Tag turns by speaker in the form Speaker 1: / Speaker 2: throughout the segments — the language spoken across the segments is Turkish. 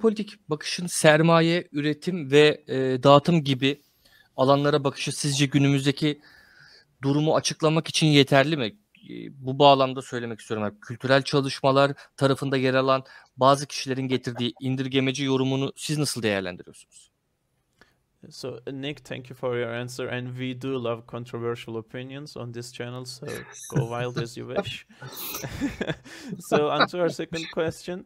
Speaker 1: politik bakışın sermaye, üretim ve dağıtım gibi alanlara bakışı sizce günümüzdeki durumu açıklamak için yeterli mi? Bu bağlamda söylemek istiyorum. Yani kültürel çalışmalar tarafında yer alan bazı kişilerin getirdiği indirgemeci yorumunu siz nasıl değerlendiriyorsunuz?
Speaker 2: So, Nick, thank you for your answer. And we do love controversial opinions on this channel, so go wild as you wish. So, on to our second question.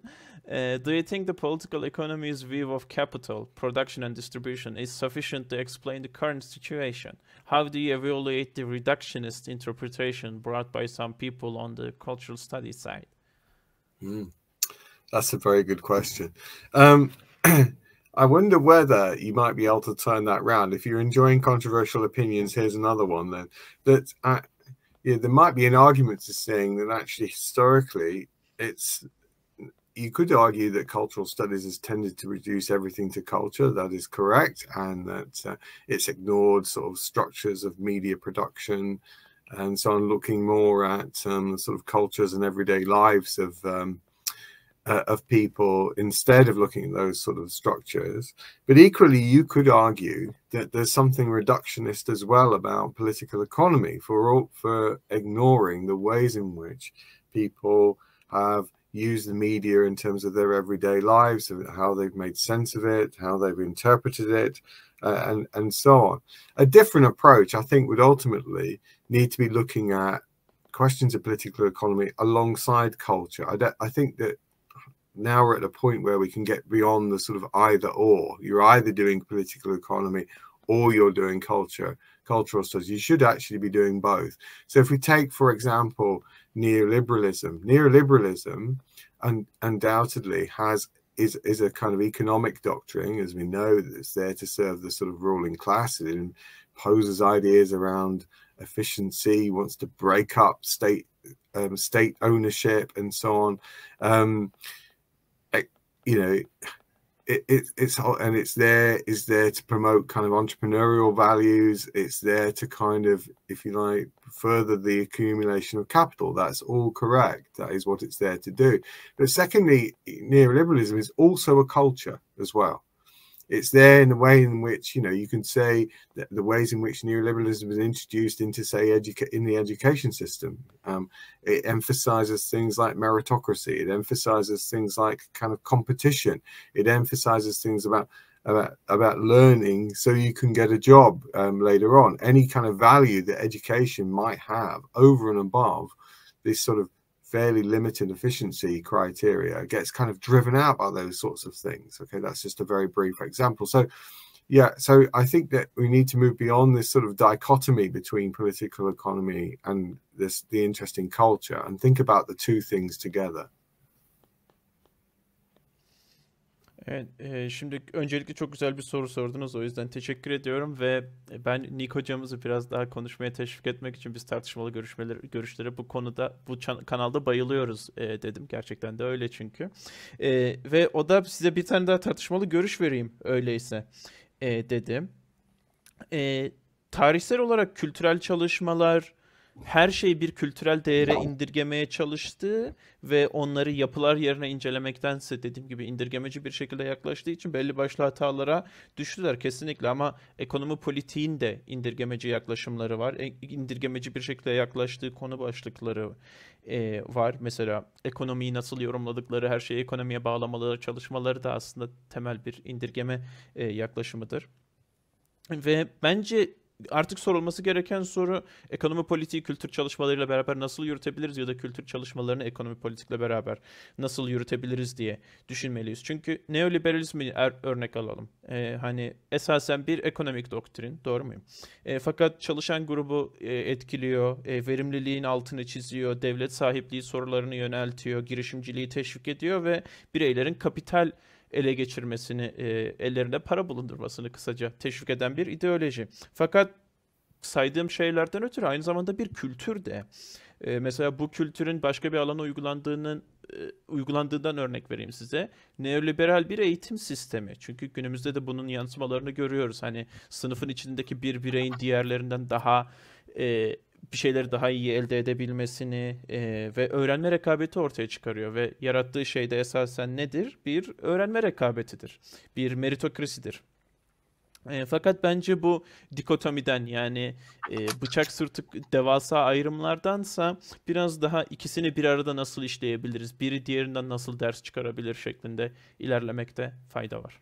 Speaker 2: Do you think the political economy's view of capital, production, and distribution is sufficient to explain the current situation? How do you evaluate the reductionist interpretation brought by some people on the cultural studies side?
Speaker 3: That's a very good question. I wonder whether you might be able to turn that round. If you're enjoying controversial opinions, here's another one then. That there might be an argument to saying that actually historically you could argue that cultural studies has tended to reduce everything to culture. That is correct, and that it's ignored sort of structures of media production and so on, looking more at sort of cultures and everyday lives of people instead of looking at those sort of structures. But equally, you could argue that there's something reductionist as well about political economy for ignoring the ways in which people have used the media in terms of their everyday lives, how they've made sense of it, how they've interpreted it, and so on. A different approach, I think, would ultimately need to be looking at questions of political economy alongside culture. I think that now we're at a point where we can get beyond the sort of either or. You're either doing political economy or you're doing cultural studies. You should actually be doing both. So if we take, for example, neoliberalism undoubtedly is a kind of economic doctrine, as we know, that's there to serve the sort of ruling class. It imposes ideas around efficiency, wants to break up state ownership and so on. It's there to promote kind of entrepreneurial values. It's there to kind of, if you like, further the accumulation of capital. That's all correct. That is what it's there to do. But secondly, neoliberalism is also a culture as well. It's there in the way in which, you can say that the ways in which neoliberalism is introduced into, say, in the education system. It emphasizes things like meritocracy. It emphasizes things like kind of competition. It emphasizes things about learning so you can get a job later on. Any kind of value that education might have over and above this sort of fairly limited efficiency criteria gets kind of driven out by those sorts of things. Okay, that's just a very brief example. So I think that we need to move beyond this sort of dichotomy between political economy and the interesting culture and think about the two things together.
Speaker 2: Evet, şimdi öncelikle çok güzel bir soru sordunuz, o yüzden teşekkür ediyorum ve ben Nick hocamızı biraz daha konuşmaya teşvik etmek için biz tartışmalı görüşlere bu konuda bu kanalda bayılıyoruz dedim. Gerçekten de öyle çünkü. Ve o da size bir tane daha tartışmalı görüş vereyim öyleyse dedim. Tarihsel olarak kültürel çalışmalar her şeyi bir kültürel değere indirgemeye çalıştığı ve onları yapılar yerine incelemektense dediğim gibi indirgemeci bir şekilde yaklaştığı için belli başlı hatalara düştüler kesinlikle, ama ekonomi politiğin de indirgemeci yaklaşımları var. İndirgemeci bir şekilde yaklaştığı konu başlıkları var. Mesela ekonomiyi nasıl yorumladıkları, her şeyi ekonomiye bağlamaları çalışmaları da aslında temel bir indirgeme yaklaşımıdır. Ve bence artık sorulması gereken soru, ekonomi politiği kültür çalışmalarıyla beraber nasıl yürütebiliriz ya da kültür çalışmalarını ekonomi politikle beraber nasıl yürütebiliriz diye düşünmeliyiz. Çünkü neoliberalizmi örnek alalım. Hani esasen bir ekonomik doktrin, doğru muyum? Fakat çalışan grubu etkiliyor, verimliliğin altını çiziyor, devlet sahipliği sorularını yöneltiyor, girişimciliği teşvik ediyor ve bireylerin kapital ele geçirmesini, ellerinde para bulundurmasını kısaca teşvik eden bir ideoloji. Fakat saydığım şeylerden ötürü aynı zamanda bir kültür de. Mesela bu kültürün başka bir alana uygulandığından örnek vereyim size. Neoliberal bir eğitim sistemi. Çünkü günümüzde de bunun yansımalarını görüyoruz. Hani sınıfın içindeki bir bireyin diğerlerinden daha bir şeyleri daha iyi elde edebilmesini ve öğrenme rekabeti ortaya çıkarıyor ve yarattığı şey de esasen nedir? Bir öğrenme rekabetidir. Bir meritokrasidir. Fakat bence bu dikotomiden yani bıçak sırtı devasa ayrımlardansa biraz daha ikisini bir arada nasıl işleyebiliriz, biri diğerinden nasıl ders çıkarabilir şeklinde ilerlemekte fayda var.